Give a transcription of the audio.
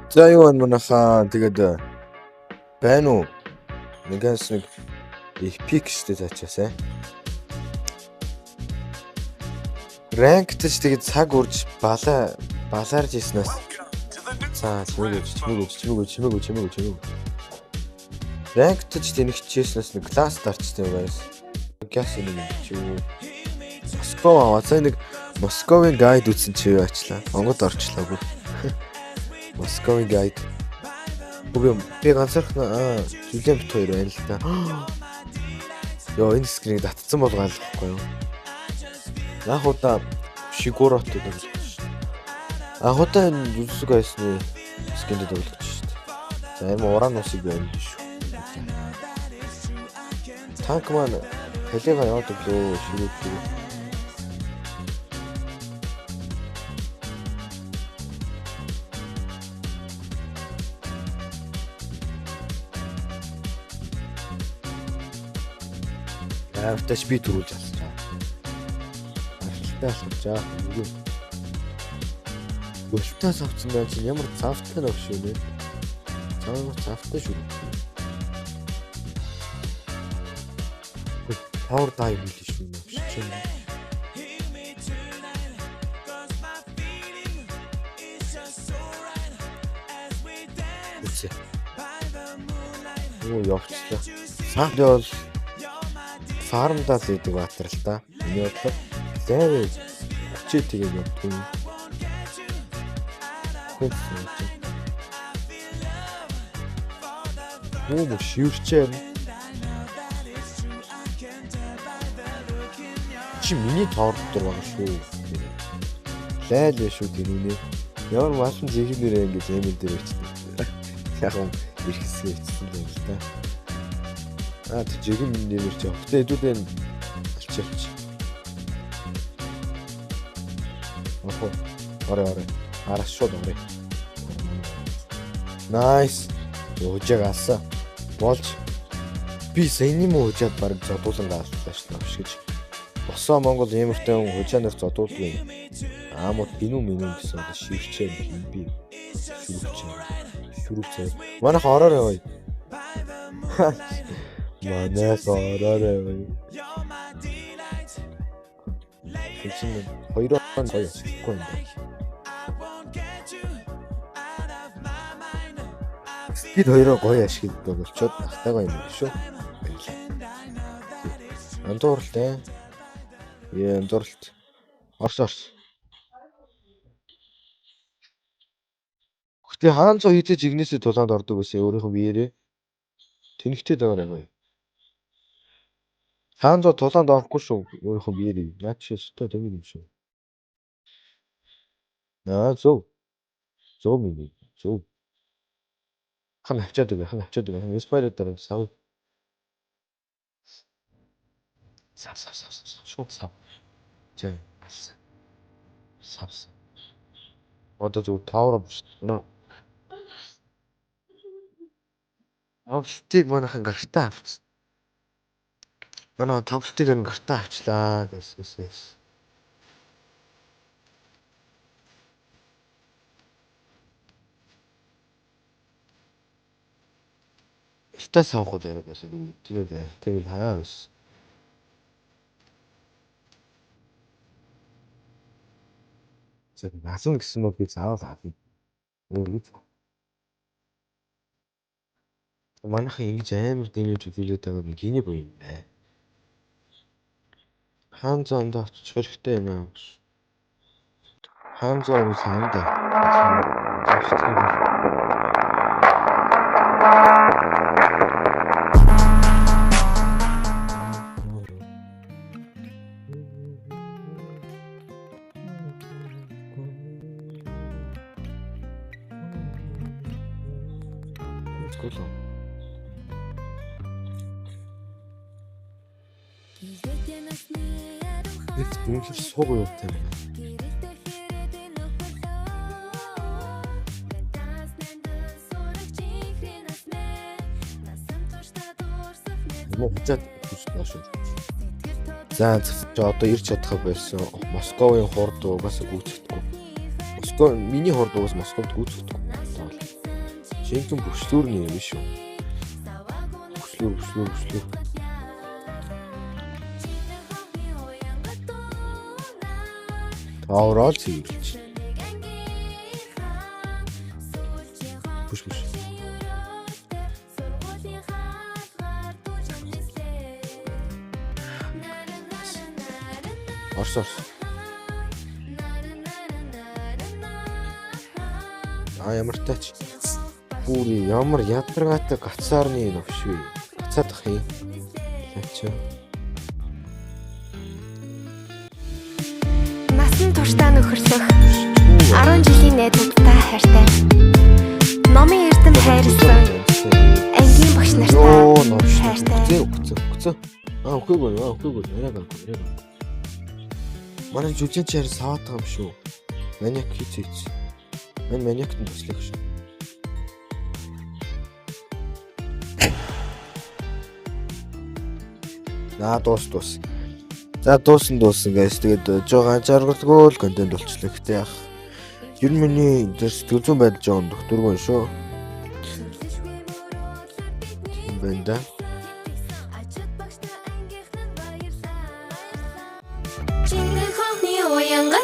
За юу байна манайхаа тэгээд байна уу? Нэгээс нэг эпик штэ заачаасаа. Ранкт ч тэгээд цаг урж балаарж ийснээс. За чимээгөө. Ранкт ч тэнэгчээснээс нэг класс дарчтай байгаас. Гяс нэг юу. Москва аваа нэг Московын гайд үзсэн чи юу ачлаа. Монгод орчлоогүй. Московын гайд. Би ганцаархан жилийн бит хоёр байна л та. Йоо энэ скриныг татцсан бол гайлахгүй юу? Яг удаа Шигурот гэдэг л байна шүү. Агуудаа энэ зүсэг айсны скинд тоглож шүү дээ. За энэ уран усыг байна шүү. Танк маань хэлэга яваад өглөө ширүүг. Авточ би төрүүлж алчаа. Архилтаа алчаа. Гөлтөөс авсан байх чинь ямар завтай нэг шүү нэ. Завтай шүү. Power dive хийх шүү нэ. Үгүй. Оо явчихлаа. Санд бол фармдаа л идэг баатар л та. Миний бодлоо зайвэ хүчээ тэгээд явдаг юм. Оо шивчээр. Чи миний тоор дотор байгаа шүү. Лайл шүү тэр үнэ. Ямар малхан зэхнэрээ ингэж эмэл дээр өчтөө. Яг юм ирэхсээ өчсөн юм л та. Тэг жигэн нэмэр чи хөвтэй хэдүүдэн алчаач. Охо. Орой. Араш шууд орой. Nice. Уужааг алсан. Болж би саяны муу уужаад баг зодуулан гааллаа шүү дээ гэж. Босоо Монгол иймэртэй хуучаанаар зодуулдаг. Аамууд бинүү минүү гэсэн шивчээр би шүрүүчээ. Манайх ороорой. Манайх ороорой. Хэвчээ хоёроо гоё хийхгүй юм байна. Бид хоёроо гоё ашигладаг болчоод тахтайгаа юм шүү. Андууралтай. Андууралт. Орс. Гэхдээ хаан цоо хитэж игнэсээ тулаанд ордог байсан өөрийнхөө биеэрээ. Тэнхтэй дагаар юм. Хаан цоо тулаанд орохгүй шүү өөрийнхөө биеэрээ. Наад чи өстой тэмэг юм шүү. Зөв минь. Зөв. Хан авчаад байгаа. Inspired дараа сав. Шууд сав. Жаа. Сав. Одоо зөв тавар нөө. Тавтыг манайхан гартаа авчихсан. Манай тавтыг нь гартаа авчлаа гэсэн. Ихтэй савхад яриад байсан. Тэгээд хаяа ус. За насун гэсэн нь би заавал авах. Манайхан ингэж амар дэмэж үзүүлээд байгаа юм гиний боо юм байна. Хаан зоонд очих хэрэгтэй юм аа. Хаан зоо санда. Эц бүнх сууг юу гэх юм. Мөн хучаад хүчтэй шүү. За одоо ирч чадах байсан. Московын хурд угаасаа гүйцэтгэв. Москов миний хурд угаас Московд гүйцэтгэв. Шингэн бүслүүрний юм шүү. Бүслүүр. Таврал цэвэрлж. Бүш. Орсорс. Ямар тач. Бүрий ямар ядаргаатай гацаарны новшгүй. Гацаадах юм. Ачаа. Насан туршдаа нөхөрлөх 10 жилийн найзуудтай хайртай. Номын эрдэм хайрлсан ангийн багш нартай хайртай. Өгцөө. Үхээгүй. Яг. Манай жүжигч яар саваад байгаа юм шүү. Маниак хийц. Мен маниакт нь туслах шүү. Дуус. За дуусан guys. Тэгээд жоо анчааргалгүй л контент болчихлоо гэхдээ яах. Ер нь миний энэ сэтгэл зүйн байдал жоон докторгүй шүү. Тийм байна да. Чиний хооны уянга